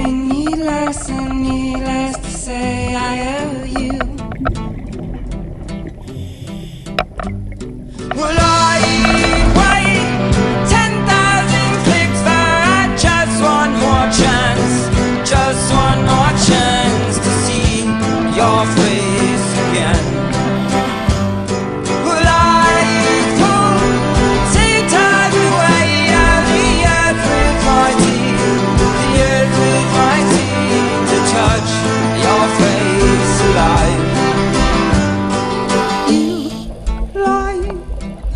needless to say, I owe you. Well, I wait 10,000 clicks for just one more chance to see your face again. Well, I pull take time away the earth with my teeth, the earth with my teeth to touch your face alive. You lie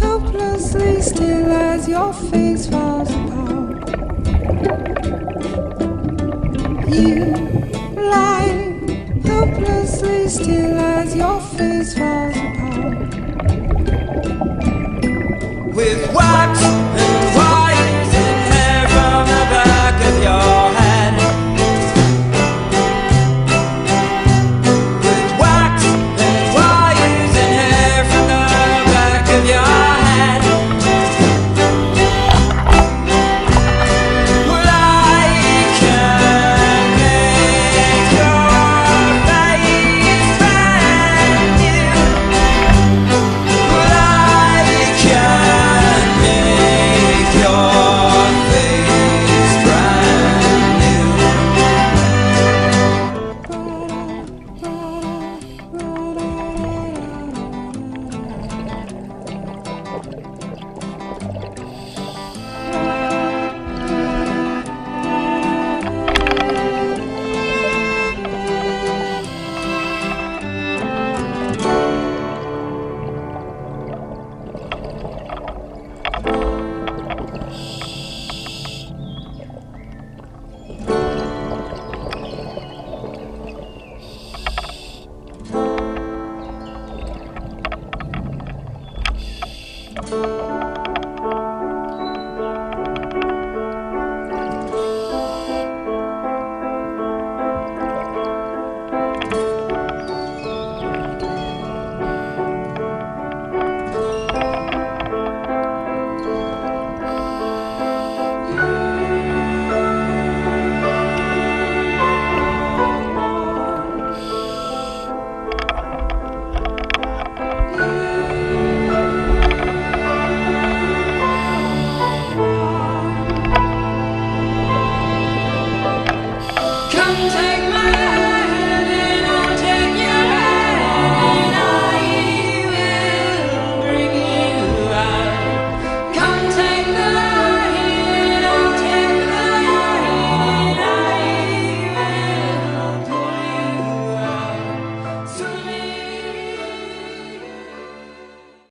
hopelessly still as your face falls apart. You lie hopelessly still as your face falls apart.